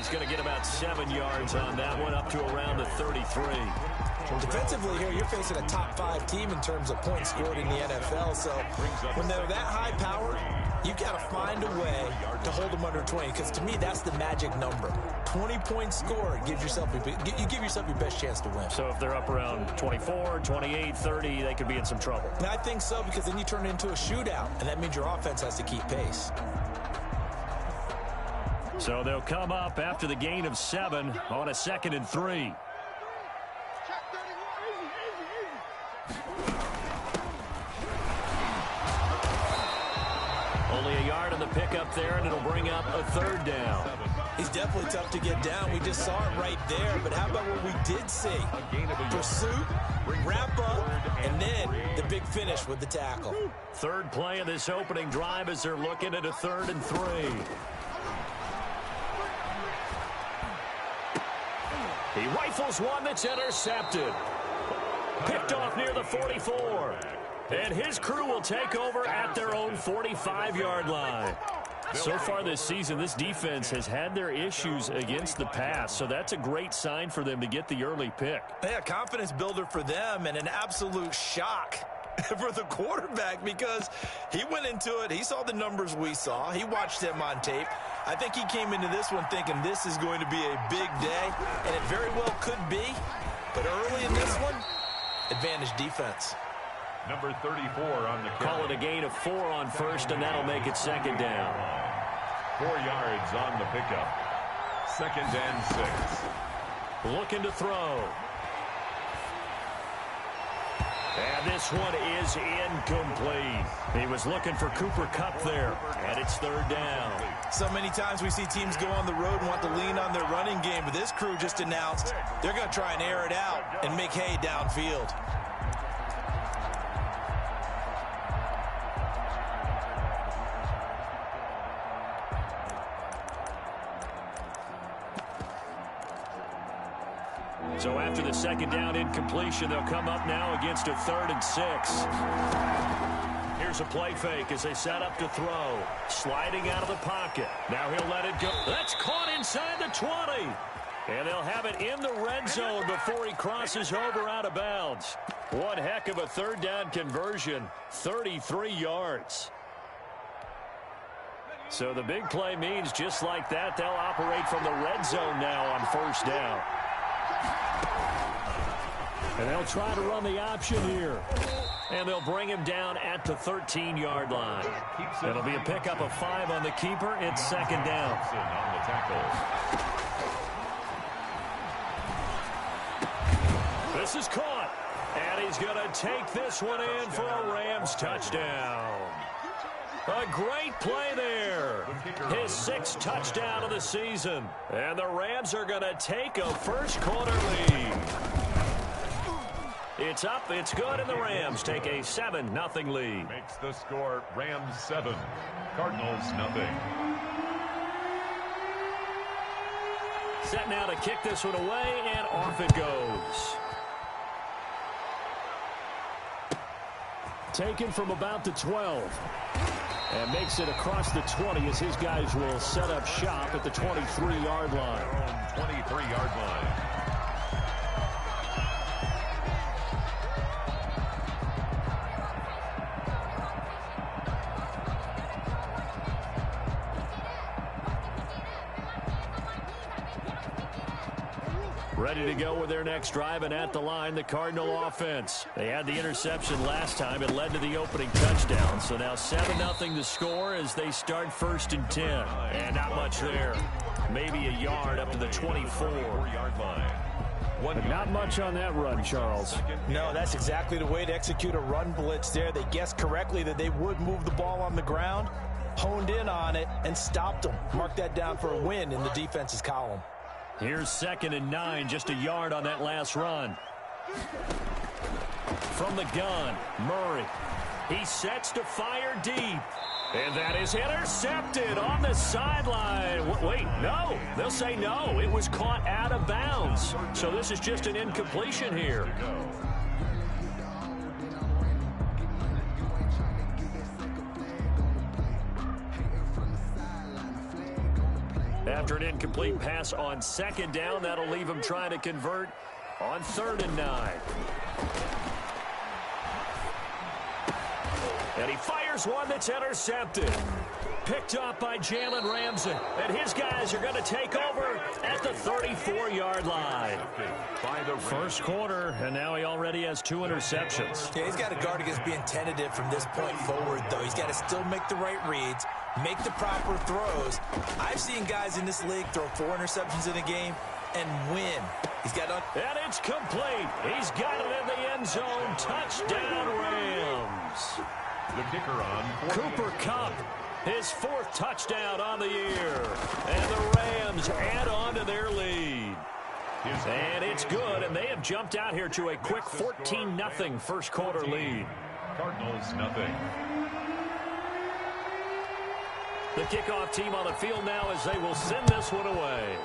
he's going to get about 7 yards on that one, up to around the 33. Defensively here, you're facing a top-5 team in terms of points scored in the NFL. So when they're that high powered, you've got to find a way to hold them under 20. Because to me, that's the magic number. 20 points scored gives yourself you give yourself your best chance to win. So if they're up around 24, 28, 30, they could be in some trouble. And I think so, because then you turn it into a shootout, and that means your offense has to keep pace. So they'll come up after the gain of 7 on a 2nd and 3. Only a yard on the pickup there, and it'll bring up a 3rd down. He's definitely tough to get down. We just saw it right there. But how about what we did see? Pursuit, wrap up, and then the big finish with the tackle. 3rd play of this opening drive as they're looking at a 3rd and 3. He rifles one that's intercepted. Picked off near the 44. And his crew will take over at their own 45-yard line. So far this season, this defense has had their issues against the pass, so that's a great sign for them to get the early pick. Yeah, confidence builder for them, and an absolute shock for the quarterback, because he went into it, he saw the numbers we saw, he watched them on tape. I think he came into this one thinking this is going to be a big day, and it very well could be, but early in this one, advantage defense. Number 34 on the carry. Call it a gain of 4 on 1st, and that'll make it 2nd down. 4 yards on the pickup. 2nd and 6. Looking to throw. And this one is incomplete. He was looking for Cooper Kupp there, and it's 3rd down. So many times we see teams go on the road and want to lean on their running game, but this crew just announced they're going to try and air it out and make hay downfield. So after the 2nd down incompletion, they'll come up now against a 3rd and 6. Here's a play fake as they set up to throw. Sliding out of the pocket. Now he'll let it go. That's caught inside the 20. And they'll have it in the red zone before he crosses over out of bounds. One heck of a 3rd down conversion. 33 yards. So the big play means just like that, they'll operate from the red zone now on 1st down. And they'll try to run the option here. And they'll bring him down at the 13-yard line. It'll be a pickup of 5 on the keeper. It's 2nd down. On the tackle. This is caught. And he's going to take this one in for a Rams touchdown. A great play there. His 6th touchdown of the season. And the Rams are going to take a first-quarter lead. It's up, it's good, and the Rams take a 7-0 lead. Makes the score Rams 7, Cardinals 0. Set now to kick this one away, and off it goes. Taken from about the 12. And makes it across the 20 as his guys will set up shop at the 23-yard line. 23-yard line. Ready to go with their next drive, and at the line, the Cardinal offense. They had the interception last time. It led to the opening touchdown. So now 7-0 to score as they start 1st and 10. And not much there. Maybe a yard up to the 24-yard line. But not much on that run, Charles. No, that's exactly the way to execute a run blitz there. They guessed correctly that they would move the ball on the ground, honed in on it, and stopped them. Mark that down for a win in the defense's column. Here's 2nd and 9, just a yard on that last run. From the gun, Murray. He sets to fire deep. And that is intercepted on the sideline. Wait, no. They'll say no. It was caught out of bounds. So this is just an incompletion here. After an incomplete pass on second down, that'll leave him trying to convert on 3rd and 9. And he fires one that's intercepted. Picked up by Jalen Ramsey. And his guys are going to take over at the 34-yard line. First quarter, and now he already has 2 interceptions. Yeah, he's got to guard against being tentative from this point forward, though. He's got to still make the right reads, make the proper throws. I've seen guys in this league throw 4 interceptions in a game and win. He's got to... And it's complete. He's got it in the end zone. Touchdown, Rams. The kicker on Cooper Kupp, his 4th touchdown on the year. And the Rams add on to their lead. And it's good, and they have jumped out here to a quick 14-0 first quarter lead. Cardinals nothing. The kickoff team on the field now as they will send this one away.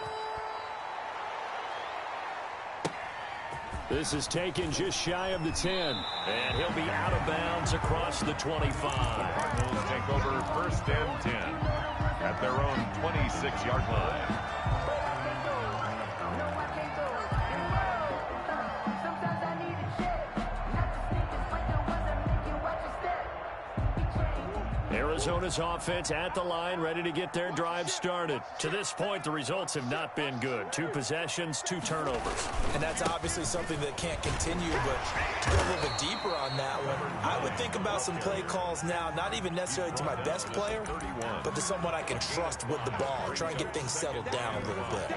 This is taken just shy of the 10. And he'll be out of bounds across the 25. Cardinals take over 1st and 10 at their own 26-yard line. Arizona's offense at the line, ready to get their drive started. To this point, the results have not been good. 2 possessions, 2 turnovers. And that's obviously something that can't continue, but to go a little bit deeper on that one, I would think about some play calls now, not even necessarily to my best player, but to someone I can trust with the ball. Try and get things settled down a little bit.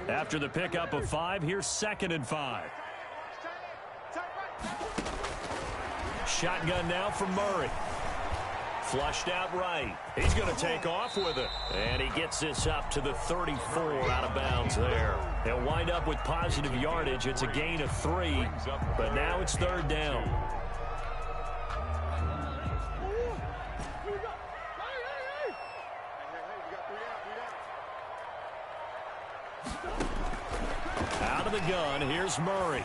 After the pickup of 5, here's 2nd and 5. Shotgun now from Murray. Flushed out right. He's going to take off with it. And he gets this up to the 34 out of bounds there. He'll wind up with positive yardage. It's a gain of 3, but now it's 3rd down. Out of the gun, here's Murray.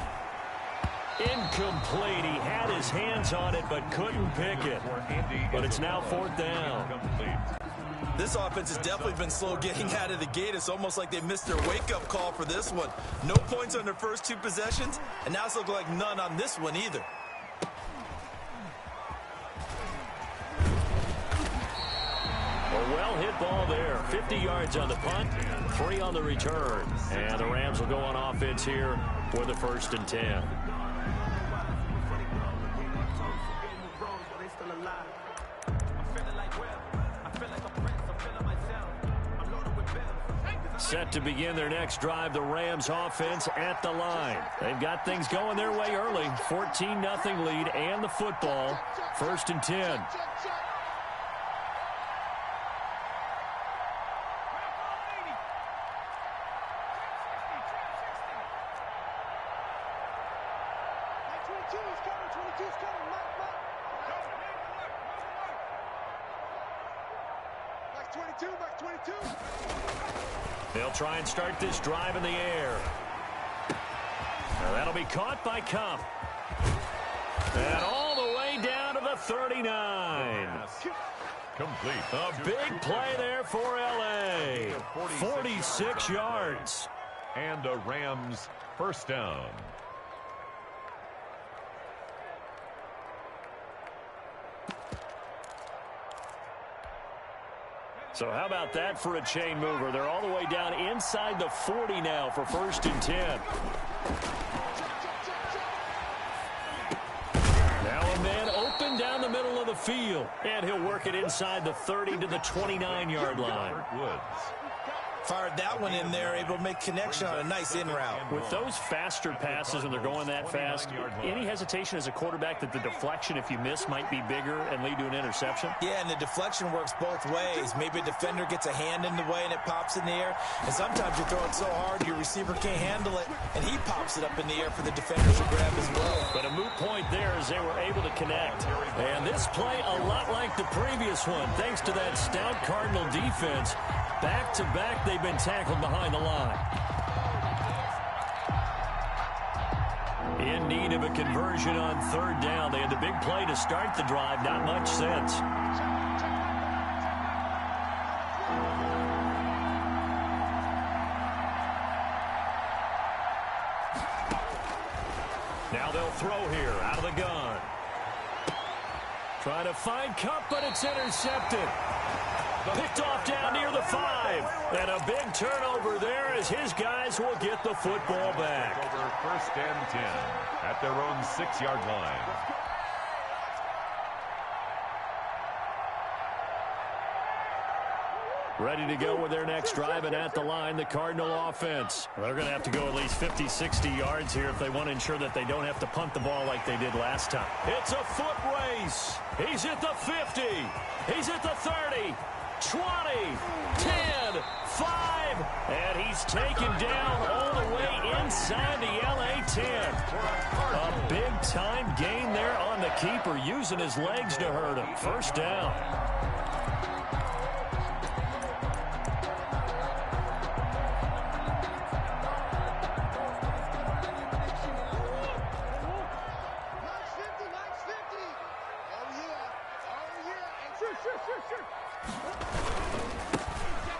Incomplete. He had his hands on it but couldn't pick it. But it's now 4th down. This offense has definitely been slow getting out of the gate. It's almost like they missed their wake-up call for this one. No points on their first 2 possessions, and now it's looking like none on this one either. A well-hit ball there. 50 yards on the punt, 3 on the return. And the Rams will go on offense here for the 1st and 10. Set to begin their next drive, the Rams offense at the line. They've got things going their way early. 14-0 lead and the football. 1st and 10. They'll try and start this drive in the air. Now that'll be caught by Kupp. And all the way down to the 39. Complete. A big play there for L.A. 46 yards. And a Rams 1st down. So how about that for a chain mover? They're all the way down inside the 40 now for 1st and 10. Now a man open down the middle of the field. And he'll work it inside the 30 to the 29-yard line. Woods. Fired that one in there, able to make connection on a nice in route. With those faster passes and they're going that fast, any hesitation as a quarterback that the deflection, if you miss, might be bigger and lead to an interception? Yeah, and the deflection works both ways. Maybe a defender gets a hand in the way and it pops in the air. And sometimes you throw it so hard your receiver can't handle it, and he pops it up in the air for the defenders to grab as well. But a moot point there as they were able to connect. And this play a lot like the previous one, thanks to that stout Cardinal defense. Back-to-back, they've been tackled behind the line. In need of a conversion on third down. They had the big play to start the drive. Not much sense. Now they'll throw here out of the gun. Trying to find Cup, but it's intercepted. Picked off down near the 5. And a big turnover there as his guys will get the football back. Over first and 10 at their own 6-yard line. Ready to go with their next drive, and at the line, the Cardinal offense. Well, they're going to have to go at least 50, 60 yards here if they want to ensure that they don't have to punt the ball like they did last time. It's a foot race. He's at the 50. He's at the 30. 20, 10, 5, and he's taken down all the way inside the LA 10. A big-time gain there on the keeper, using his legs to hurt him. First down.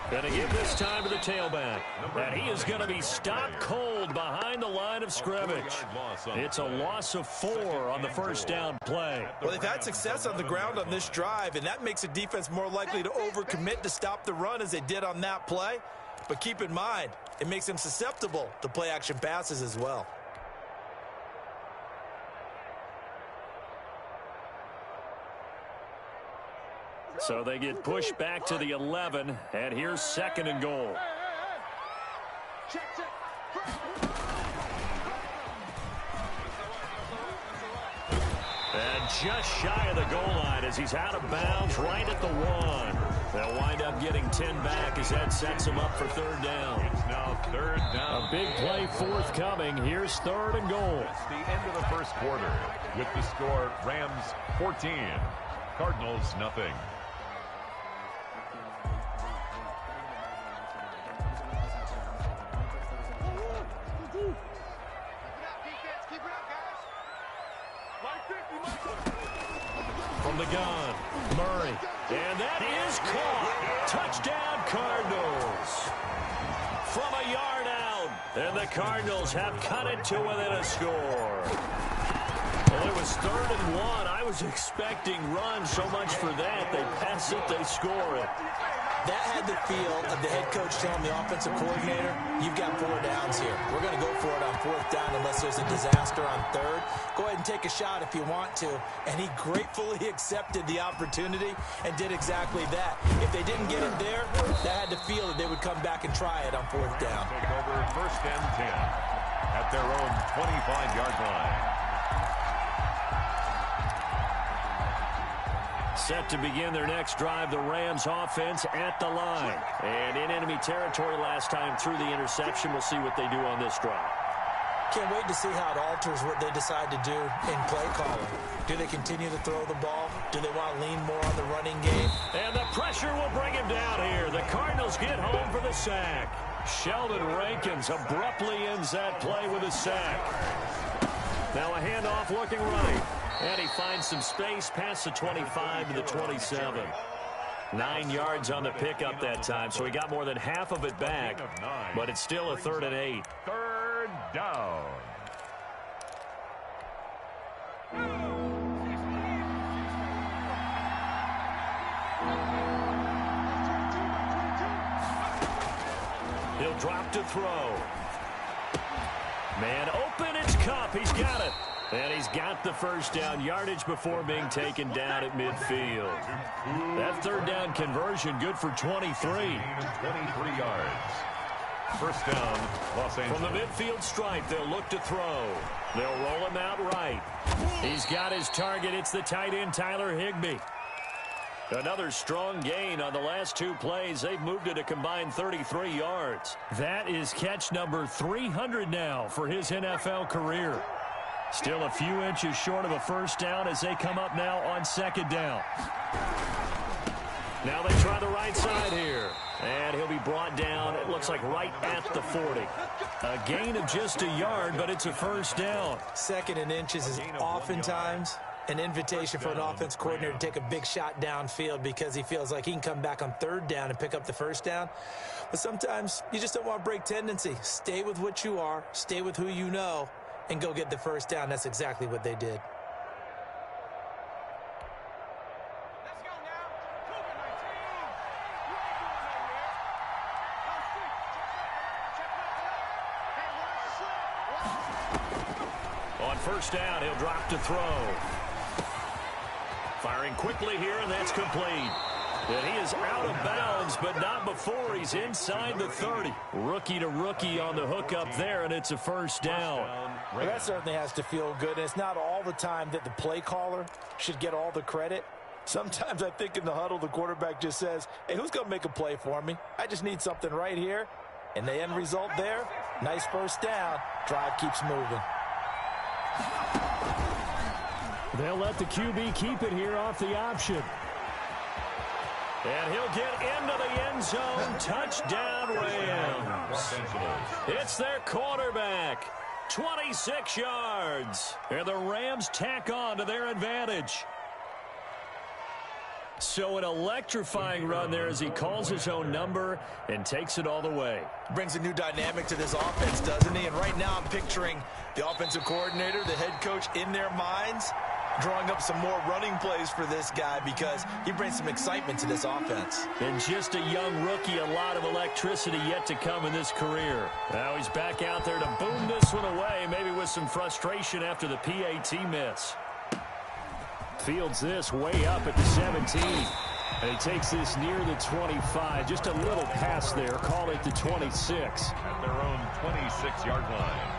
Going to give this time to the tailback. And he is going to be stopped cold behind the line of scrimmage. It's a loss of 4 on the first down play. Well, they've had success on the ground on this drive, and that makes a defense more likely to overcommit to stop the run as they did on that play. But keep in mind, it makes them susceptible to play-action passes as well. So they get pushed back to the 11, and here's 2nd and goal. And just shy of the goal line as he's out of bounds right at the 1. They'll wind up getting 10 back as that sets them up for third down. It's now third down. A big play forthcoming. Here's 3rd and goal. It's the end of the first quarter with the score Rams 14, Cardinals nothing. From the gun, Murray. And that is caught. Touchdown, Cardinals. From a yard out. And the Cardinals have cut it to within a score. Well, it was 3rd and 1. I was expecting runs, so much for that. They pass it, they score it. That had the feel of the head coach telling the offensive coordinator, you've got 4 downs here. We're going to go for it on 4th down unless there's a disaster on 3rd. Go ahead and take a shot if you want to. And he gratefully accepted the opportunity and did exactly that. If they didn't get it there, that had the feel that they would come back and try it on 4th down. Take over first and 10 at their own 25-yard line. Set to begin their next drive, the Rams offense at the line. And in enemy territory last time through the interception. We'll see what they do on this drive. Can't wait to see how it alters what they decide to do in play calling. Do they continue to throw the ball? Do they want to lean more on the running game? And the pressure will bring him down here. The Cardinals get home for the sack. Sheldon Rankins abruptly ends that play with a sack. Now a handoff looking right. And he finds some space past the 25 to the 27. 9 yards on the pickup that time, so he got more than half of it back. But it's still a 3rd and 8. Third down. He'll drop to throw. Man open, it's Cup. He's got it. And he's got the first down, yardage before being taken down at midfield. That 3rd down conversion good for 23. 23 yards. First down, Los Angeles. From the midfield stripe, they'll look to throw. They'll roll him out right. He's got his target. It's the tight end, Tyler Higbee. Another strong gain on the last 2 plays. They've moved it a combined 33 yards. That is catch number 300 now for his NFL career. Still a few inches short of a first down as they come up now on 2nd down. Now they try the right side here. And he'll be brought down, it looks like right at the 40. A gain of just a yard, but it's a first down. 2nd and inches is oftentimes an invitation for an offense coordinator to take a big shot downfield because he feels like he can come back on 3rd down and pick up the first down. But sometimes you just don't want to break tendency. Stay with what you are, stay with who you know, and go get the first down. That's exactly what they did. On first down, he'll drop to throw. Firing quickly here, and that's complete. And he is out of bounds, but not before he's inside the 30. Rookie to rookie on the hookup there, and it's a first down. Well, that certainly has to feel good. And it's not all the time that the play caller should get all the credit. Sometimes I think in the huddle, the quarterback just says, hey, who's going to make a play for me? I just need something right here. And the end result there, nice first down. Drive keeps moving. They'll let the QB keep it here off the option. And he'll get into the end zone. Touchdown, Rams. It's their quarterback. 26 yards. And the Rams tack on to their advantage. So an electrifying run there as he calls his own number and takes it all the way. Brings a new dynamic to this offense, doesn't he? And right now I'm picturing the offensive coordinator, the head coach in their minds, drawing up some more running plays for this guy because he brings some excitement to this offense. And just a young rookie, a lot of electricity yet to come in this career. Now he's back out there to boom this one away, maybe with some frustration after the PAT miss. Fields this way up at the 17. And he takes this near the 25. Just a little pass there. Call it the 26. At their own 26-yard line.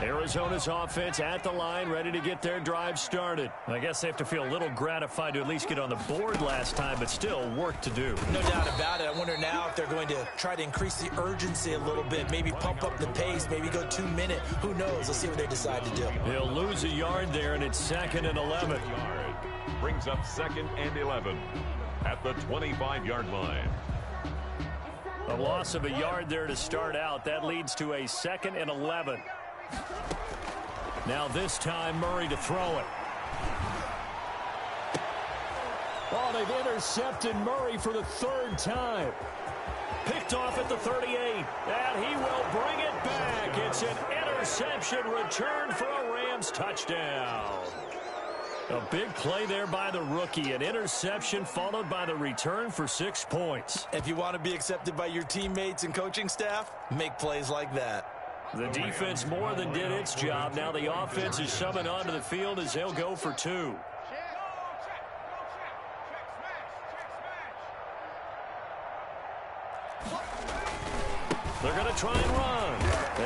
Arizona's offense at the line, ready to get their drive started. I guess they have to feel a little gratified to at least get on the board last time, but still work to do. No doubt about it. I wonder now if they're going to try to increase the urgency a little bit, maybe pump up the pace, maybe go 2-minute. Who knows? Let's see what they decide to do. He'll lose a yard there, and it's 2nd and 11. Brings up 2nd and 11 at the 25-yard line. A loss of a yard there to start out. That leads to a 2nd and 11. Now this time Murray to throw it. Oh, they've intercepted Murray for the 3rd time. Picked off at the 38, and he will bring it back. It's an interception return for a Rams touchdown. A big play there by the rookie. An interception followed by the return for 6 points. If you want to be accepted by your teammates and coaching staff, make plays like that. The defense more than did its job. Now the offense is summoned onto the field as they'll go for 2. They're going to try and run.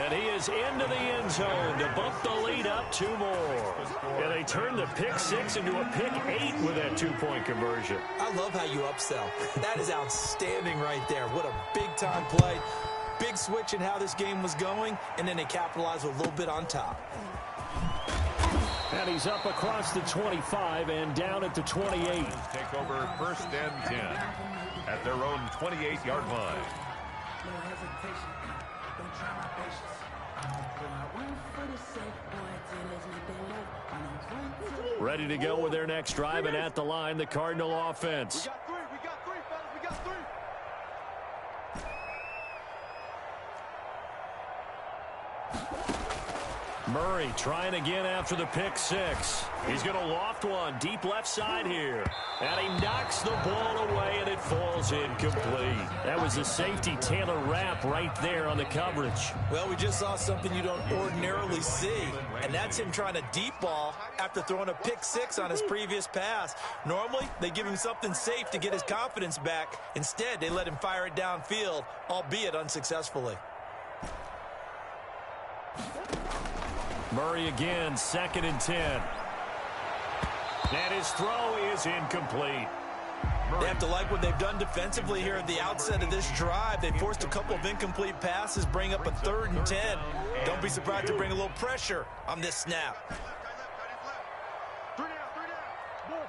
And he is into the end zone to bump the lead up 2 more. And they turn the pick 6 into a pick 8 with that 2-point conversion. I love how you upsell. That is outstanding right there. What a big-time play. Big switch in how this game was going, and then they capitalized with a little bit on top. And he's up across the 25 and down at the 28. Take over 1st and 10 at their own 28-yard line. Ready to go with their next drive, and at the line, the Cardinal offense. We got 3, fellas. We got 3. Murray trying again after the pick 6. He's going to loft one deep left side here. And he knocks the ball away, and it falls incomplete. That was the safety Taylor Rapp right there on the coverage. Well, we just saw something you don't ordinarily see, and that's him trying to deep ball after throwing a pick 6 on his previous pass. Normally, they give him something safe to get his confidence back. Instead, they let him fire it downfield, albeit unsuccessfully. Murray again, 2nd and 10. And his throw is incomplete. They have to like what they've done defensively here at the outset of this drive. They forced a couple of incomplete passes, bring up a 3rd and 10. Don't be surprised to bring a little pressure on this snap. Three down. Boys.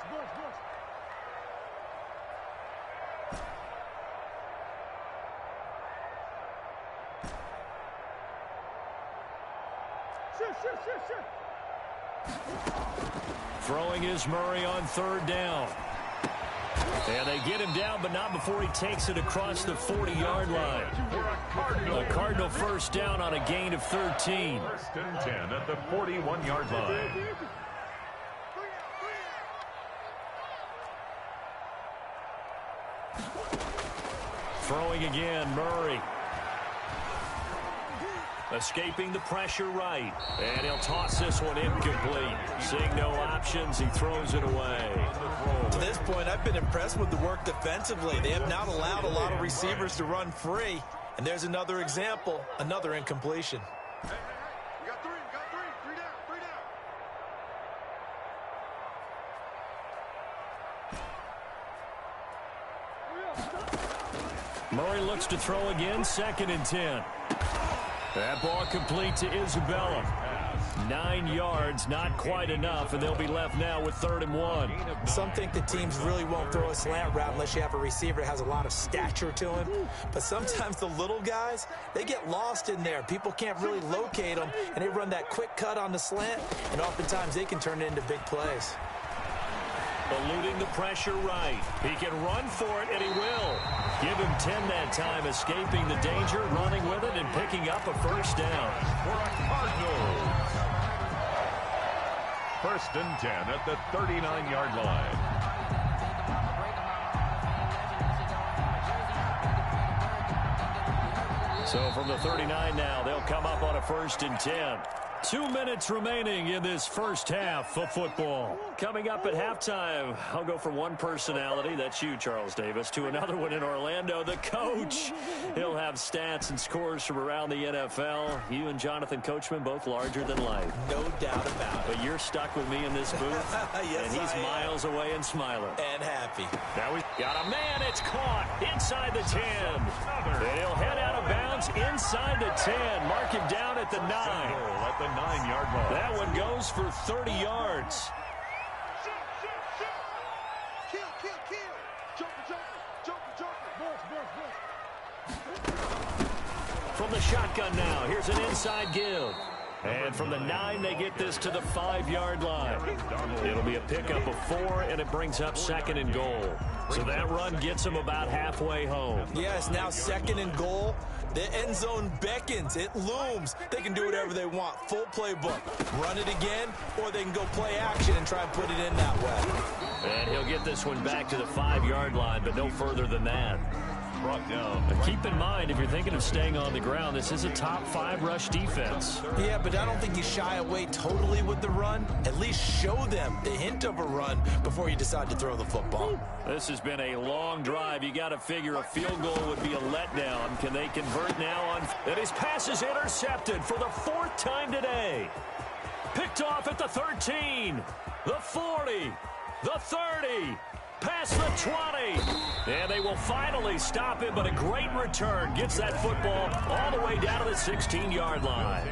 Shit. Throwing is Murray on 3rd down. And they get him down, but not before he takes it across the 40-yard line. A Cardinal first down on a gain of 13. 1st and 10 at the 41-yard line. Throwing again, Murray. Escaping the pressure right. And he'll toss this one incomplete. Seeing no options, he throws it away. To this point, I've been impressed with the work defensively. They have not allowed a lot of receivers to run free. And there's another example, another incompletion. Hey. We got three. Three down. Murray looks to throw again, 2nd and 10. That ball complete to Isabella. 9 yards, not quite enough, and they'll be left now with 3rd and 1. Some think the teams really won't throw a slant route unless you have a receiver that has a lot of stature to him. But sometimes the little guys, they get lost in there. People can't really locate them, and they run that quick cut on the slant, and oftentimes they can turn it into big plays. Eluding the pressure right. He can run for it, and he will. Give him 10 that time, escaping the danger, running with it, and picking up a first down. For a Cardinals. 1st and 10 at the 39-yard line. So from the 39 now, they'll come up on a 1st and 10. 2 minutes remaining in this first half of football. Coming up at halftime, I'll go from one personality, that's you, Charles Davis, to another one in Orlando, the coach. He'll have stats and scores from around the NFL. You and Jonathan Coachman, both larger than life. No doubt about it. But you're stuck with me in this booth, Yes, and he's miles away and smiling. And happy. Now we've got a man, it's caught inside the 10. And he'll head out of bounds inside the 10. Mark him down at the 9. At the 9-yard line. That one goes for 30 yards. Kill. Jumper. From the shotgun now, here's an inside give. And from the 9, they get this to the 5-yard line. It'll be a pickup of 4, and it brings up 2nd and goal. So that run gets them about halfway home. Yes, now 2nd and goal. The end zone beckons. It looms. They can do whatever they want. Full playbook. Run it again, or they can go play action and try and put it in that way. And he'll get this one back to the 5-yard line, but no further than that. Brought down. But keep in mind, if you're thinking of staying on the ground, this is a top 5 rush defense. Yeah, but I don't think you shy away totally with the run. At least show them the hint of a run before you decide to throw the football. This has been a long drive. You got to figure a field goal would be a letdown. Can they convert now on? And his pass is intercepted for the 4th time today. Picked off at the 13, the 40, the 30. Past the 20. And they will finally stop him, but a great return. Gets that football all the way down to the 16-yard line.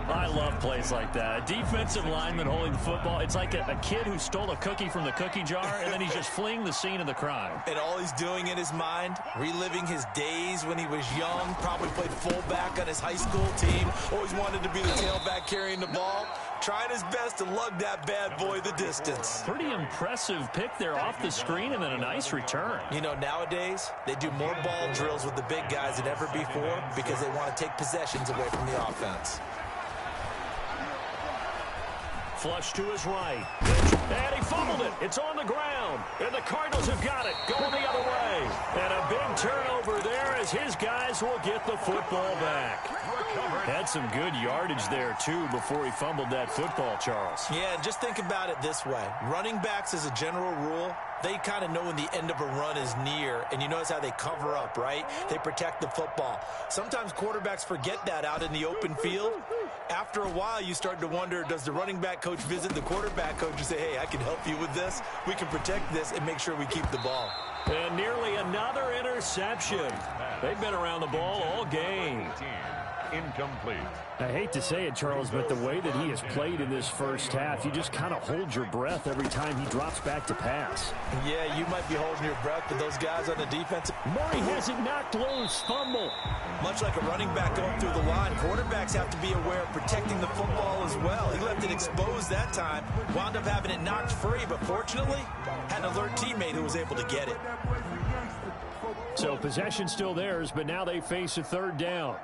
I love plays like that. A defensive lineman holding the football. It's like a kid who stole a cookie from the cookie jar, and then he's just fleeing the scene of the crime. And all he's doing in his mind, reliving his days when he was young, probably played fullback on his high school team, always wanted to be the tailback carrying the ball, trying his best to lug that bad boy the distance. Pretty impressive pick there off the screen, and then a nice return. You know, nowadays, they do more ball drills with the big guys than ever before because they want to take possessions away from the offense. Flush to his right. And he fumbled it. It's on the ground. And the Cardinals have got it. Going the other way. And a big turnover there as his guys will get the football back. Had some good yardage there, too, before he fumbled that football, Charles. Yeah, and just think about it this way. Running backs, as a general rule, they kind of know when the end of a run is near, and you notice how they cover up, right? They protect the football. Sometimes quarterbacks forget that out in the open field. After a while, you start to wonder, does the running back coach visit the quarterback coach and say, hey, I can help you with this? We can protect this and make sure we keep the ball. And nearly another interception. They've been around the ball all game. Incomplete. I hate to say it, Charles, but the way that he has played in this first half, you just kind of hold your breath every time he drops back to pass. Yeah, you might be holding your breath, but those guys on the defense. Murray has it knocked loose. Fumble. Much like a running back going through the line, quarterbacks have to be aware of protecting the football as well. He left it exposed that time, wound up having it knocked free, but fortunately, had an alert teammate who was able to get it. So possession still theirs, but now they face a third down.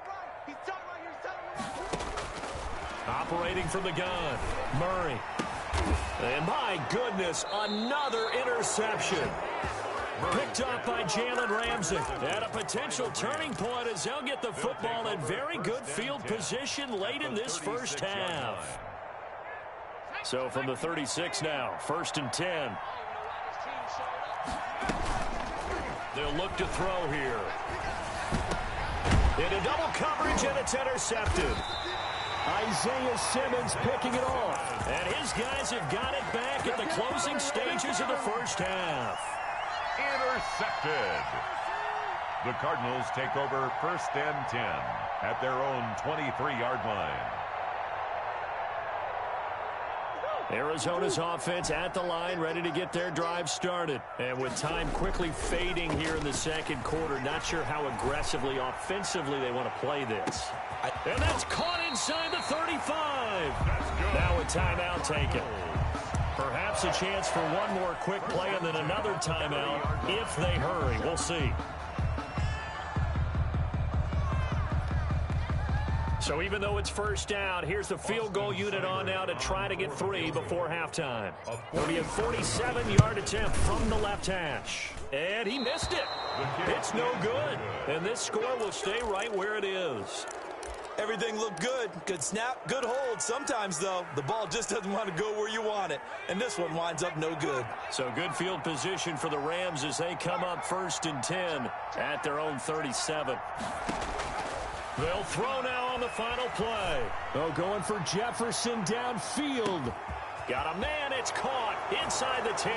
Operating from the gun, Murray. And my goodness, another interception. Picked up by Jalen Ramsey. At a potential turning point as they'll get the football in very good field position late in this first half. So from the 36 now, 1st and 10. They'll look to throw here. Into double coverage, and it's intercepted. Isaiah Simmons picking it off. And his guys have got it back at the closing stages of the first half. Intercepted. The Cardinals take over 1st and 10 at their own 23-yard line. Arizona's offense at the line, ready to get their drive started. And with time quickly fading here in the second quarter, not sure how aggressively, offensively they want to play this. And that's caught inside the 35. Now a timeout taken. Perhaps a chance for one more quick play and then another timeout if they hurry. We'll see. So even though it's first down, here's the field goal unit on now to try to get 3 before halftime. It'll be a 47-yard attempt from the left hash. And he missed it. It's no good. And this score will stay right where it is. Everything looked good. Good snap, good hold. Sometimes, though, the ball just doesn't want to go where you want it. And this one winds up no good. So good field position for the Rams as they come up 1st and 10 at their own 37. They'll throw now on the final play. Oh, going for Jefferson downfield. Got a man, it's caught inside the 10.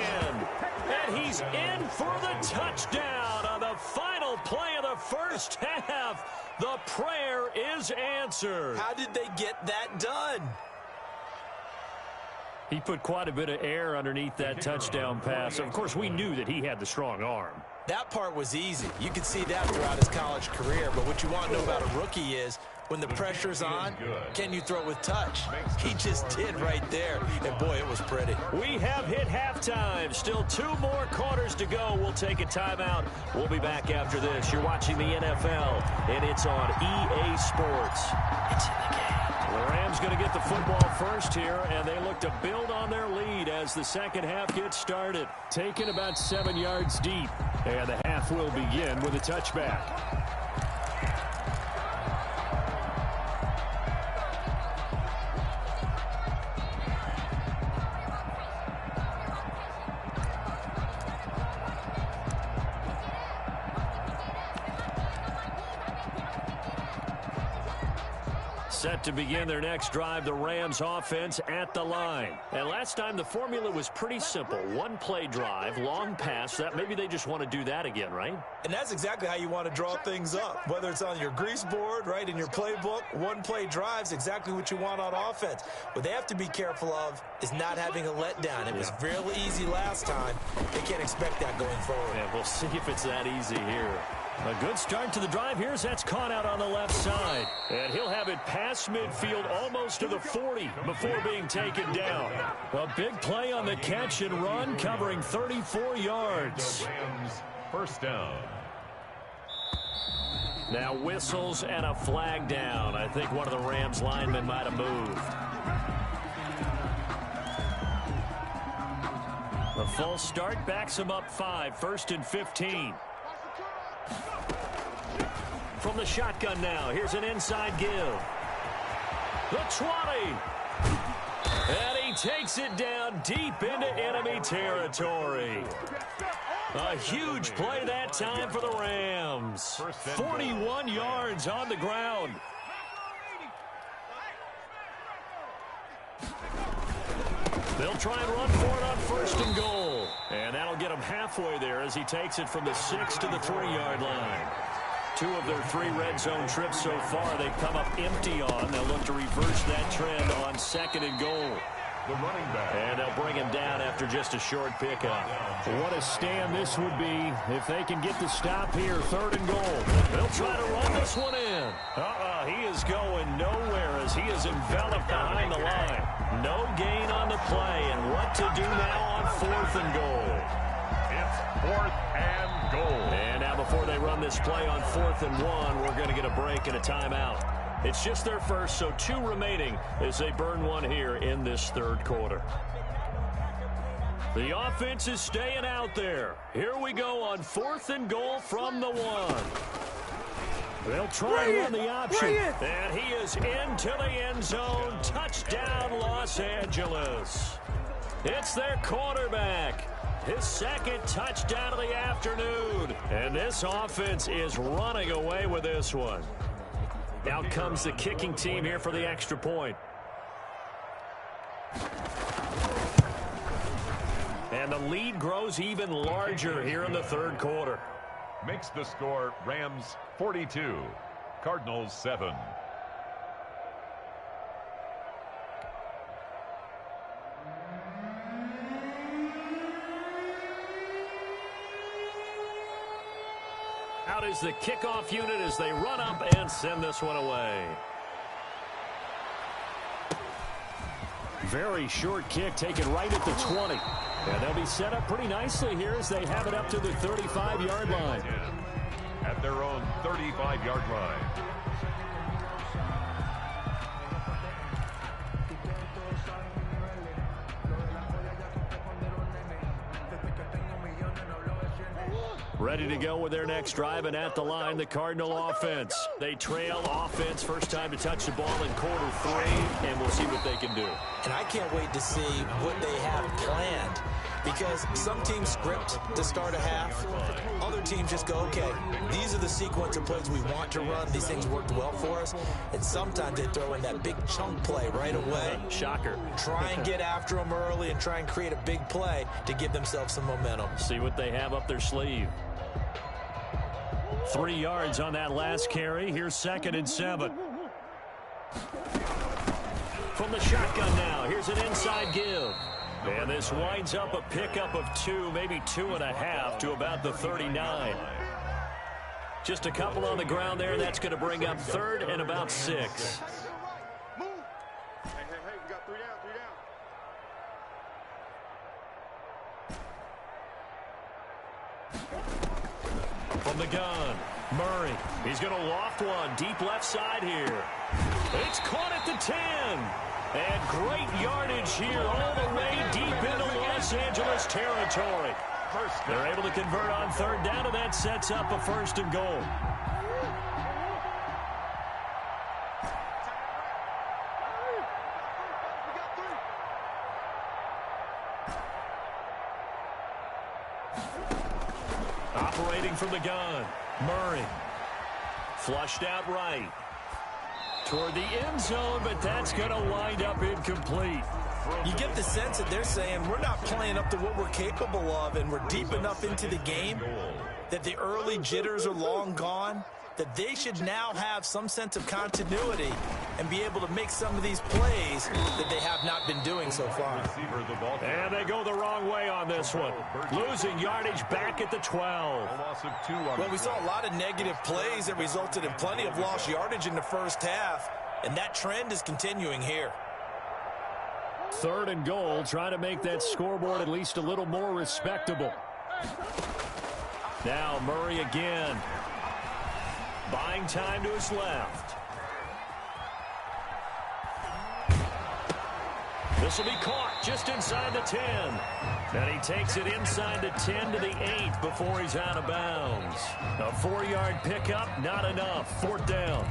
And he's in for the touchdown on the final play of the first half. The prayer is answered. How did they get that done? He put quite a bit of air underneath that touchdown pass. Of course, we knew that he had the strong arm. That part was easy. You could see that throughout his college career. But what you want to know about a rookie is when the pressure's on, can you throw with touch? He just did right there. And, boy, it was pretty. We have hit halftime. Still 2 more quarters to go. We'll take a timeout. We'll be back after this. You're watching the NFL, and it's on EA Sports. It's in the game. The Rams going to get the football first here, and they look to build on their lead as the second half gets started. Taken about 7 yards deep, and the half will begin with a touchback. Set to begin their next drive, the Rams offense at the line. And last time the formula was pretty simple. 1-play drive, long pass. That maybe they just want to do that again, right? And that's exactly how you want to draw things up. Whether it's on your grease board, right, in your playbook, 1-play drive's exactly what you want on offense. What they have to be careful of is not having a letdown. It was really easy last time. They can't expect that going forward. Yeah, we'll see if it's that easy here. A good start to the drive. Here's that's caught out on the left side. And he'll have it past midfield almost to the 40 before being taken down. A big play on the catch and run covering 34 yards. First down. Now whistles and a flag down. I think one of the Rams linemen might have moved. The full start backs him up 5, 1st and 15. From the shotgun now, here's an inside give. The 20. And he takes it down deep into enemy territory. A huge play that time for the Rams. 41 yards on the ground. They'll try and run for it on 1st and goal. And that'll get him halfway there as he takes it from the 6 to the 3-yard line. 2 of their 3 red zone trips so far they've come up empty on. They'll look to reverse that trend on 2nd and goal. The running back. And they'll bring him down after just a short pickup. What a stand this would be if they can get the stop here. 3rd and goal. They'll try to run this one in. He is going nowhere as he is enveloped behind the line. No gain on the play, and what to do now on 4th and goal. It's 4th and goal. And now before they run this play on 4th and 1, we're going to get a break and a timeout. It's just their first, so 2 remaining as they burn one here in this 3rd quarter. The offense is staying out there. Here we go on 4th and goal from the 1. They'll try and run the option. And he is into the end zone. Touchdown, Los Angeles. It's their quarterback. His 2nd touchdown of the afternoon. And this offense is running away with this one. Out comes the kicking team here for the extra point. And the lead grows even larger here in the 3rd quarter. Makes the score Rams 42, Cardinals 7. Out is the kickoff unit as they run up and send this one away. Very short kick taken right at the 20. And they'll be set up pretty nicely here as they have it up to the 35-yard line. At their own 35-yard line. Ready to go with their next drive, and at the line, the Cardinal offense. They trail offense, first time to touch the ball in quarter 3, and we'll see what they can do. And I can't wait to see what they have planned, because some teams script to start a half. Other teams just go, okay, these are the sequence of plays we want to run. These things worked well for us. And sometimes they throw in that big chunk play right away. Shocker. Try and get after them early and try and create a big play to give themselves some momentum. See what they have up their sleeve. 3 yards on that last carry. Here's 2nd and 7. From the shotgun now, here's an inside give. And this winds up a pickup of 2, maybe 2.5 to about the 39. Just a couple on the ground there. That's going to bring up 3rd and about 6. Move. Hey, we got 3 down, 3 down. From the gun, Murray. He's going to loft one deep left side here. It's caught at the 10. And great yardage here all the way deep into Los Angeles territory. They're able to convert on 3rd down, and that sets up a 1st and goal. Operating from the gun, Murray. Flushed out right. Toward the end zone, but that's going to wind up incomplete. You get the sense that they're saying we're not playing up to what we're capable of, and we're deep enough into the game that the early jitters are long gone, that they should now have some sense of continuity and be able to make some of these plays that they have not been doing so far. And they go the wrong way on this one. Losing yardage back at the 12. Well, we saw a lot of negative plays that resulted in plenty of lost yardage in the first half, and that trend is continuing here. 3rd and goal, trying to make that scoreboard at least a little more respectable. Now Murray again. Buying time to his left. This will be caught just inside the 10. And he takes it inside the 10 to the 8 before he's out of bounds. A 4-yard pickup, not enough. 4th down.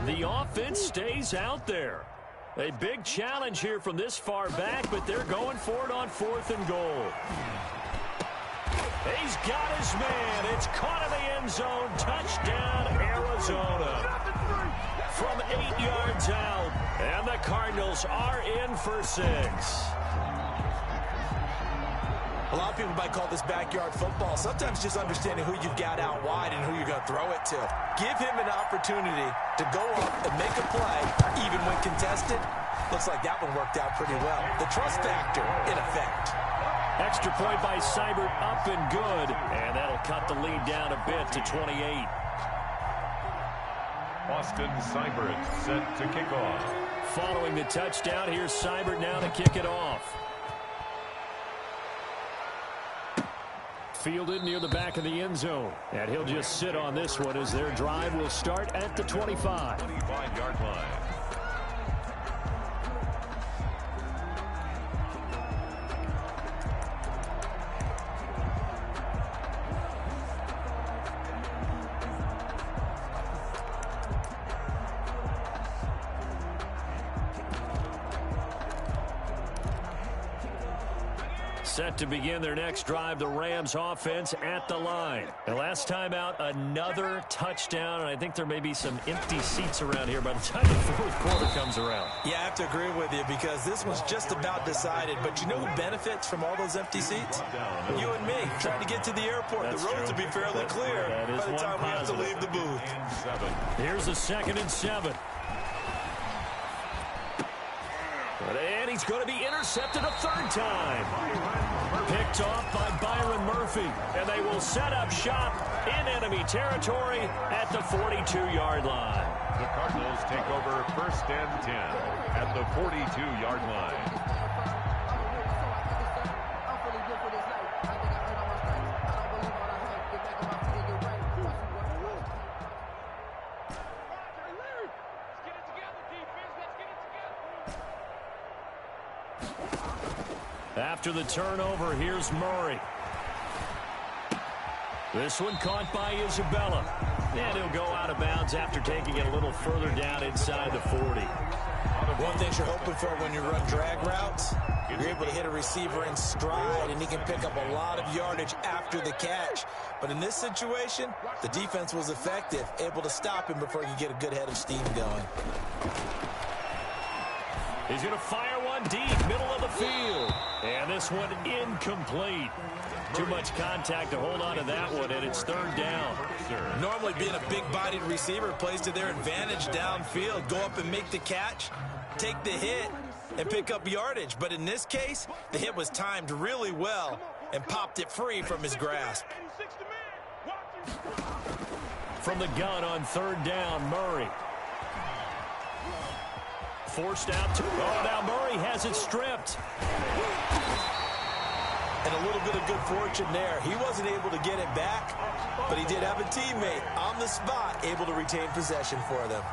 The offense stays out there. A big challenge here from this far back, but they're going for it on 4th and goal. He's got his man. It's caught in the end zone. Touchdown, Arizona. From 8 yards out. And the Cardinals are in for 6. A lot of people might call this backyard football. Sometimes just understanding who you've got out wide and who you're going to throw it to. Give him an opportunity to go up and make a play, even when contested. Looks like that one worked out pretty well. The trust factor in effect. Extra point by Seibert, up and good. And that'll cut the lead down a bit to 28. Austin Seibert set to kick off. Following the touchdown, here's Seibert now to kick it off. Fielded near the back of the end zone. And he'll just sit on this one as their drive will start at the 25. 25-yard line. Set to begin their next drive, the Rams offense at the line. And last time out, another touchdown, and I think there may be some empty seats around here by the time the fourth quarter comes around. Yeah, I have to agree with you because this one's just about decided. But you know who benefits from all those empty seats? You and me, trying to get to the airport. That's the roads true. will be fairly clear by the time we have to leave the booth. Here's a 2nd and 7. And he's going to be intercepted a 3rd time. Picked off by Byron Murphy. And they will set up shop in enemy territory at the 42-yard line. The Cardinals take over 1st and 10 at the 42-yard line. After the turnover, here's Murray. This one caught by Isabella. And he'll go out of bounds after taking it a little further down inside the 40. One thing you're hoping for when you run drag routes, you're able to hit a receiver in stride, and he can pick up a lot of yardage after the catch. But in this situation, the defense was effective, able to stop him before he could get a good head of steam going. He's going to fire one deep, middle of the field. And this one incomplete. Too much contact to hold on to that one, and it's 3rd down. Normally being a big-bodied receiver plays to their advantage downfield. Go up and make the catch, take the hit, and pick up yardage. But in this case, the hit was timed really well and popped it free from his grasp. From the gun on 3rd down, Murray. Forced out to... Oh, now Murray has it stripped. And a little bit of good fortune there. He wasn't able to get it back, but he did have a teammate on the spot able to retain possession for them.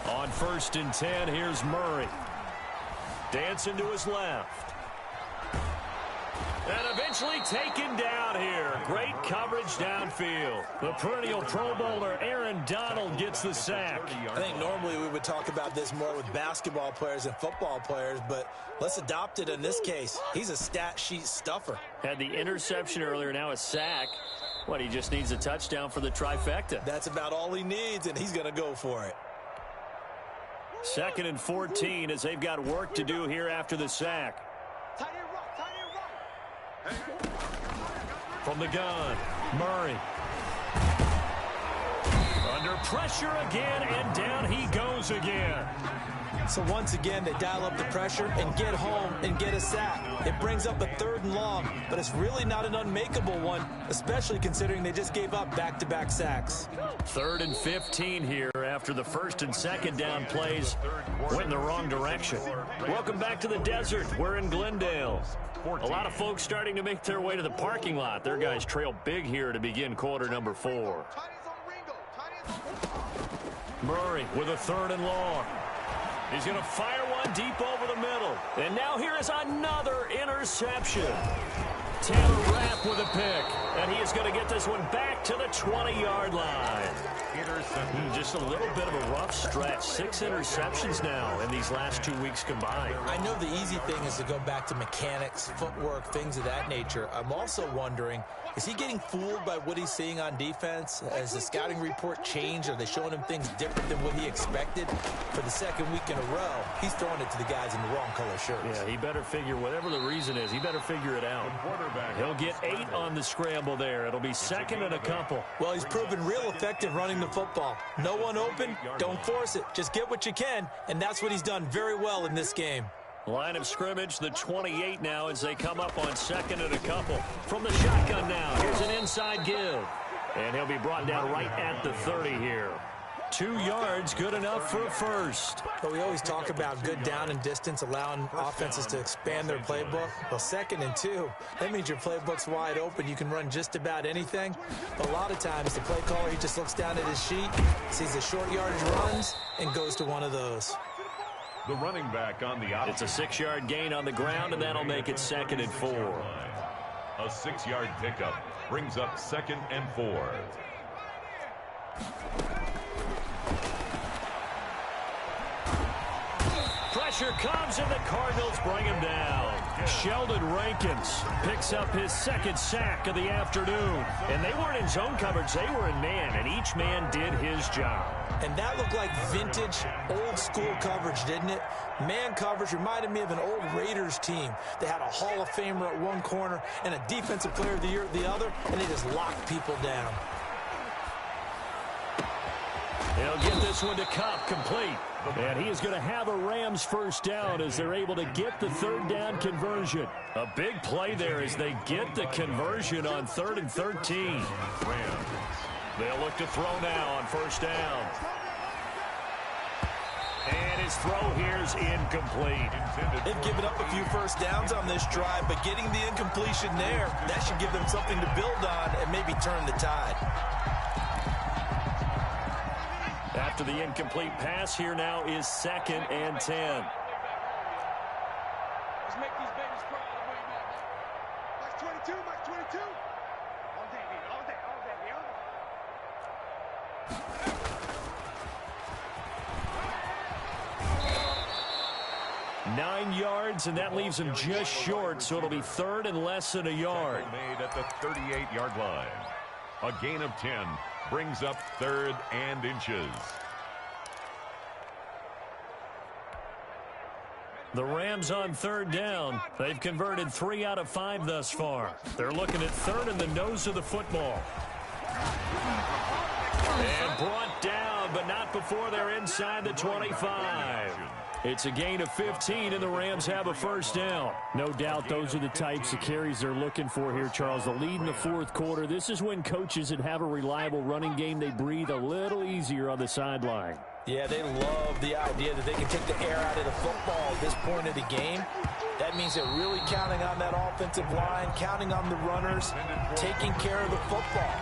On 1st and 10, here's Murray. Dancing to his left. And eventually taken down here. Great coverage downfield. The perennial Pro Bowler Aaron Donald gets the sack. I think normally we would talk about this more with basketball players and football players, but let's adopt it in this case. He's a stat sheet stuffer. Had the interception earlier, now a sack. What, he just needs a touchdown for the trifecta. That's about all he needs, and he's going to go for it. 2nd and 14 as they've got work to do here after the sack. From the gun, Murray. Under pressure again, and down he goes again. So once again, they dial up the pressure and get home and get a sack. It brings up a 3rd and long, but it's really not an unmakeable one, especially considering they just gave up back-to-back sacks. 3rd and 15 here after the 1st and 2nd down plays went in the wrong direction. Welcome back to the desert. We're in Glendale. A lot of folks starting to make their way to the parking lot. Their guys trail big here to begin quarter number 4. Murray with a 3rd and long. He's going to fire one deep over the middle. And now here is another interception. Taylor Rapp with a pick. And he is going to get this one back to the 20-yard line. Just a little bit of a rough stretch. 6 interceptions now in these last 2 weeks combined. I know the easy thing is to go back to mechanics, footwork, things of that nature. I'm also wondering, is he getting fooled by what he's seeing on defense? Has the scouting report changed? Are they showing him things different than what he expected? For the 2nd week in a row, he's throwing it to the guys in the wrong color shirts. Yeah, he better figure, whatever the reason is, he better figure it out. He'll get 8 on the scramble there. It'll be 2nd and a couple. Well, he's proven real effective running the football. No one open, don't force it. Just get what you can, and that's what he's done very well in this game. Line of scrimmage, the 28 now as they come up on 2nd and a couple. From the shotgun now, here's an inside give. And he'll be brought down right at the 30 here. 2 yards, good enough for a first. But we always talk about good down and distance, allowing offenses to expand their playbook. Well, 2nd and 2, that means your playbook's wide open. You can run just about anything. But a lot of times, the play caller, he just looks down at his sheet, sees the short yardage runs, and goes to one of those. The running back on the option. It's a 6-yard gain on the ground, and that'll make it 2nd and 4. A 6-yard pickup brings up 2nd and 4. Pressure comes, and the Cardinals bring him down. Sheldon Rankins picks up his 2nd sack of the afternoon. And they weren't in zone coverage, they were in man, and each man did his job. And that looked like vintage, old-school coverage, didn't it? Man coverage reminded me of an old Raiders team. They had a Hall of Famer at one corner and a Defensive Player of the Year at the other, and they just locked people down. He'll get this one to Cup, complete. And he is going to have a Rams first down as they're able to get the 3rd down conversion. A big play there as they get the conversion on 3rd and 13. They'll look to throw now on 1st down. And his throw here is incomplete. They've given up a few first downs on this drive, but getting the incompletion there, that should give them something to build on and maybe turn the tide. After the incomplete pass, here now is 2nd and 10. Let's make these babies cry all the way back. Max 22, Max 22. All day, baby, all day, all day, all day. 9 yards, and that leaves him just short, so it'll be 3rd and less than a yard. Made at the 38-yard line. A gain of 10 brings up 3rd and inches. The Rams on 3rd down. They've converted 3 out of 5 thus far. They're looking at 3rd in the nose of the football. And brought down, but not before they're inside the 25. It's a gain of 15, and the Rams have a first down. No doubt those are the types of carries they're looking for here, Charles. The lead in the 4th quarter. This is when coaches that have a reliable running game, they breathe a little easier on the sideline. Yeah, they love the idea that they can take the air out of the football at this point of the game. That means they're really counting on that offensive line, counting on the runners, taking care of the football.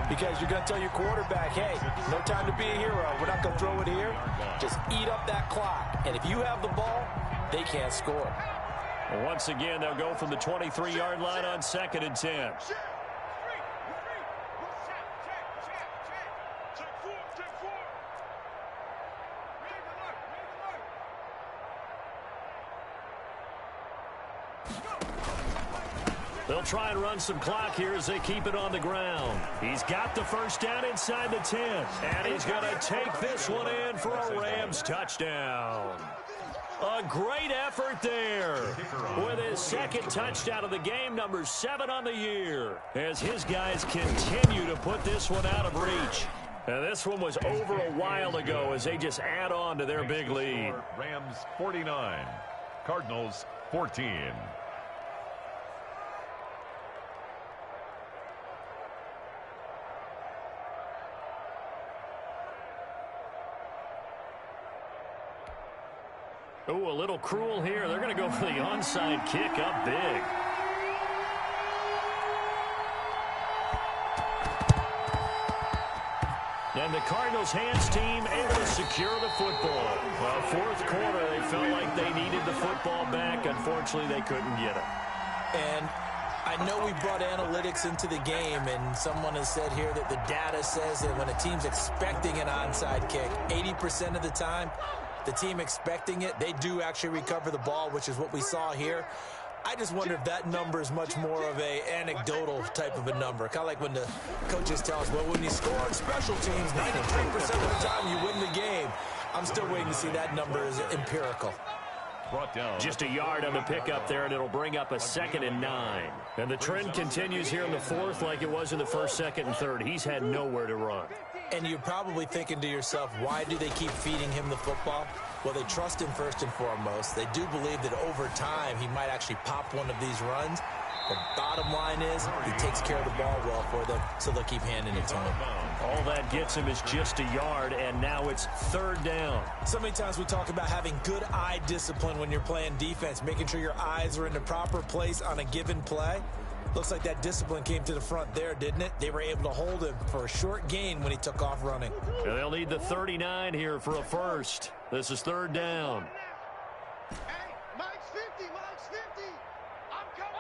Because you're going to tell your quarterback, hey, no time to be a hero. We're not going to throw it here. Just eat up that clock. And if you have the ball, they can't score. Once again, they'll go from the 23-yard line on 2nd and 10. They'll try and run some clock here as they keep it on the ground. He's got the first down inside the 10. And he's going to take this one in for a Rams touchdown. A great effort there with his 2nd touchdown of the game, number 7 on the year, as his guys continue to put this one out of reach. And this one was over a while ago as they just add on to their big lead. Rams 49, Cardinals 14. Oh, a little cruel here. They're going to go for the onside kick up big. And the Cardinals' hands team able to secure the football. Well, fourth quarter, they felt like they needed the football back. Unfortunately, they couldn't get it. And I know we brought analytics into the game, and someone has said here that the data says that when a team's expecting an onside kick, 80% of the time, the team expecting it, they do actually recover the ball, which is what we saw here. I just wonder if that number is much more of a anecdotal type of a number. Kind of like when the coaches tell us, well, when you score on special teams, 93% of the time you win the game. I'm still waiting to see that number is empirical. Brought down. Just a yard on the pickup there, and it'll bring up a 2nd and 9. And the trend continues here in the fourth like it was in the first, second, and third. He's had nowhere to run. And you're probably thinking to yourself, why do they keep feeding him the football? Well, they trust him first and foremost. They do believe that over time he might actually pop one of these runs. The bottom line is he takes care of the ball well for them, so they'll keep handing it to him. All that gets him is just a yard, and now it's 3rd down. So many times we talk about having good eye discipline when you're playing defense, making sure your eyes are in the proper place on a given play. Looks like that discipline came to the front there, didn't it? They were able to hold him for a short gain when he took off running. And they'll need the 39 here for a first. This is 3rd down. Hey, Mike's 50, Mike's 50. I'm coming.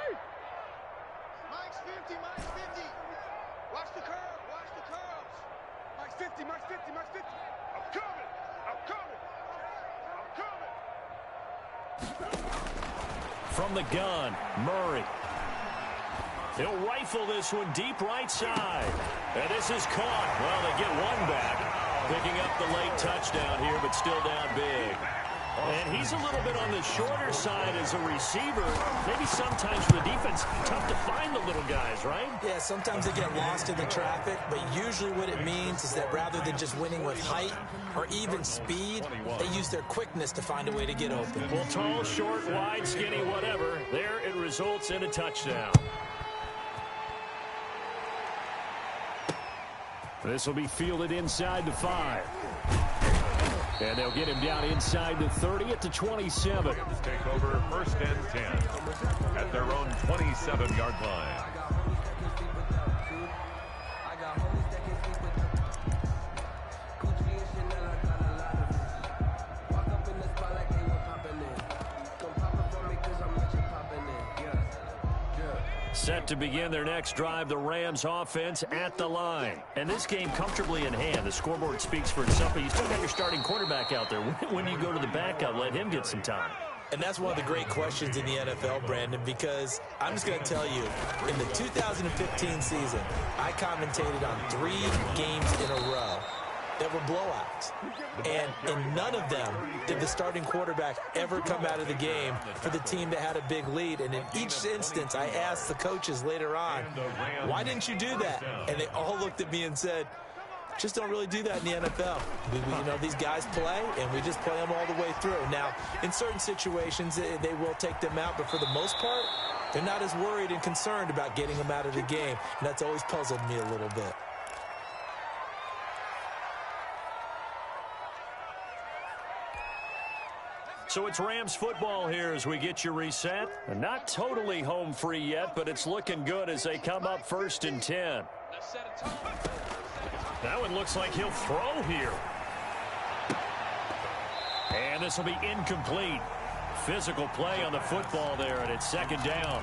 Hey. Mike's 50, Mike's 50. Watch the curve, watch the curves. Mike's 50, Mike's 50, Mike's 50. I'm coming, I'm coming, I'm coming. From the gun, Murray. He'll rifle this one deep right side. And this is caught. Well, they get one back. Picking up the late touchdown here, but still down big. And he's a little bit on the shorter side as a receiver. Maybe sometimes for the defense, tough to find the little guys, right? Yeah, sometimes they get lost in the traffic, but usually what it means is that rather than just winning with height or even speed, they use their quickness to find a way to get open. Well, tall, short, wide, skinny, whatever. There it results in a touchdown. This will be fielded inside the 5. And they'll get him down inside the 30 at the 27. Take over 1st and 10 at their own 27-yard line. Set to begin their next drive, the Rams offense at the line. And this game comfortably in hand. The scoreboard speaks for itself, but you still got your starting quarterback out there. When you go to the backup, let him get some time. And that's one of the great questions in the NFL, Brandon, because I'm just going to tell you, in the 2015 season, I commentated on 3 games in a row that were blowouts. And in none of them did the starting quarterback ever come out of the game for the team that had a big lead. And in each instance, I asked the coaches later on, why didn't you do that? And they all looked at me and said, just don't really do that in the NFL. You know, these guys play, and we just play them all the way through. Now, in certain situations, they will take them out, but for the most part, they're not as worried and concerned about getting them out of the game. And that's always puzzled me a little bit. So it's Rams football here as we get you reset. Not totally home free yet, but it's looking good as they come up 1st and 10. That one looks like he'll throw here. And this will be incomplete. Physical play on the football there, and it's 2nd down.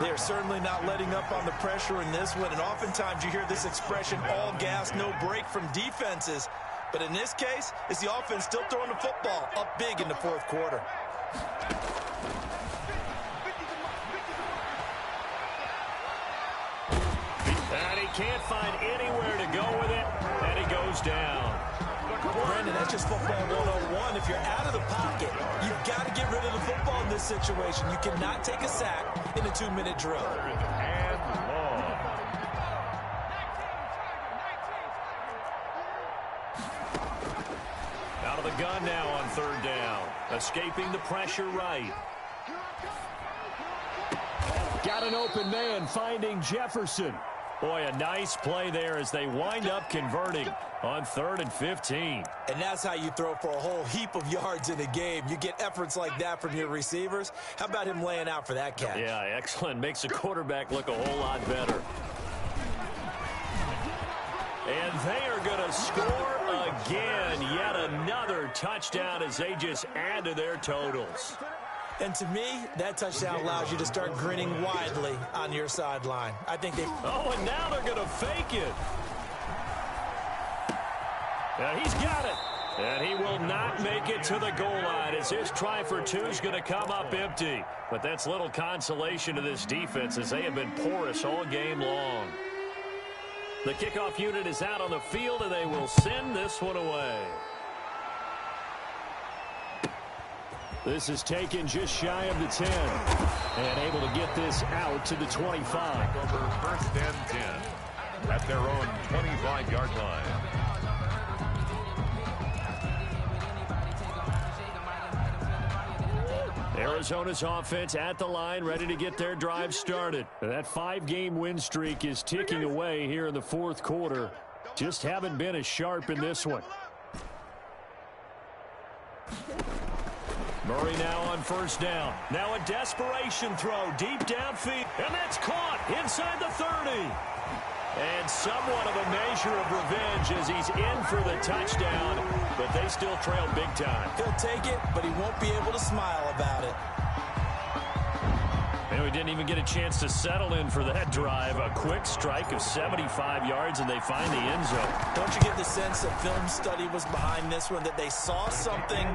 They're certainly not letting up on the pressure in this one, and oftentimes you hear this expression, all gas, no break from defenses. But in this case, it's the offense still throwing the football up big in the 4th quarter. And he can't find anywhere to go with it, and he goes down. Brandon, that's just football 101. If you're out of the pocket, you've got to get rid of the football in this situation. You cannot take a sack in a 2-minute drill. And long. Out of the gun now on 3rd down. Escaping the pressure right. Got an open man finding Jefferson. Boy, a nice play there as they wind up converting on 3rd and 15. And that's how you throw for a whole heap of yards in a game. You get efforts like that from your receivers. How about him laying out for that catch? Yeah, excellent. Makes the quarterback look a whole lot better. And they are going to to score again. Yet another touchdown as they just add to their totals. And to me, that touchdown allows you to start grinning widely on your sideline. I think they... Oh, and now they're going to fake it. And he's got it. And he will not make it to the goal line as his try for two is going to come up empty. But that's little consolation to this defense as they have been porous all game long. The kickoff unit is out on the field, and they will send this one away. This is taken just shy of the 10. And able to get this out to the 25. Over first and 10 at their own 25-yard line. Arizona's offense at the line, ready to get their drive started. That 5-game win streak is ticking away here in the fourth quarter. Just haven't been as sharp in this one. Murray now on first down. Now a desperation throw deep downfield. And that's caught inside the 30. And somewhat of a measure of revenge as he's in for the touchdown. But they still trail big time. He'll take it, but he won't be able to smile about it. And we didn't even get a chance to settle in for that drive. A quick strike of 75 yards, and they find the end zone. Don't you get the sense that film study was behind this one, that they saw something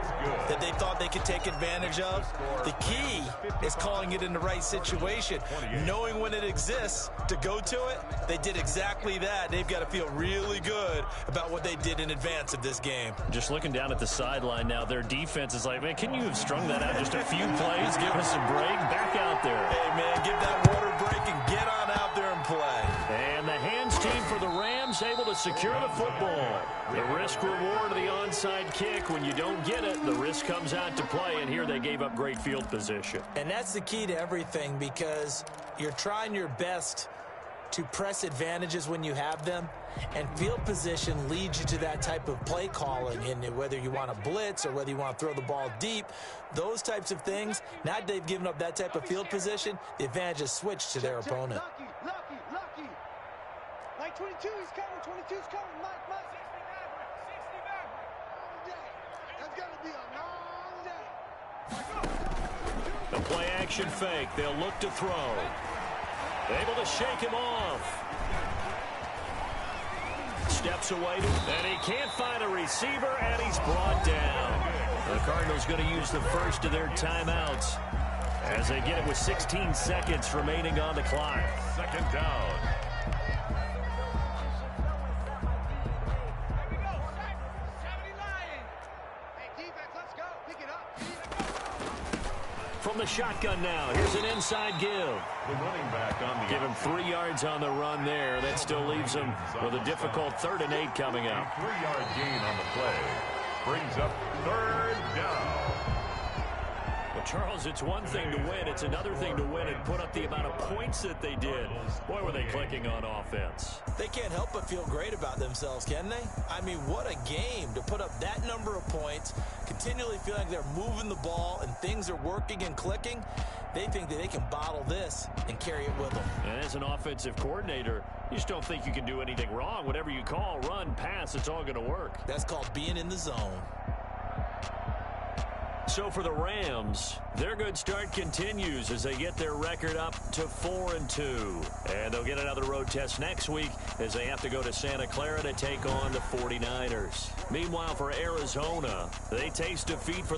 that they thought they could take advantage of? The key is calling it in the right situation, knowing when it exists to go to it. They did exactly that. They've got to feel really good about what they did in advance of this game. Just looking down at the sideline now, their defense is like, man, can you have strung that out just a few plays? Give us a break. Back out there. Hey, man, give that water break and get on out there and play. And the hands team for the Rams able to secure the football. The risk reward of the onside kick. When you don't get it, the risk comes out to play, and here they gave up great field position. And that's the key to everything, because you're trying your best to press advantages when you have them, and field position leads you to that type of play calling, and whether you want to blitz or whether you want to throw the ball deep, those types of things. Now that they've given up that type of field position, the advantage is switched to their opponent. Lucky. Mike 22, he's coming. 22's coming. Mike. 69. That's going to be a long day. The play action fake. They'll look to throw. Able to shake him off. Steps away, and he can't find a receiver, and he's brought down. The Cardinals going to use the first of their timeouts as they get it with 16 seconds remaining on the clock. Second down. From the shotgun now, here's an inside give. The running back on the Give him 3 yards on the run there. That still leaves him with a difficult 3rd and 8 coming up. A 3-yard gain on the play brings up third down. Well, Charles, it's one thing to win. It's another thing to win and put up the amount of points that they did. Boy, were they clicking on offense. They can't help but feel great about themselves, can they? I mean, what a game to put up that number of points, continually feeling like they're moving the ball and things are working and clicking. They think that they can bottle this and carry it with them. And as an offensive coordinator, you just don't think you can do anything wrong. Whatever you call, run, pass, it's all going to work. That's called being in the zone. So for the Rams, their good start continues as they get their record up to 4-2. And they'll get another road test next week as they have to go to Santa Clara to take on the 49ers. Meanwhile, for Arizona, they taste defeat for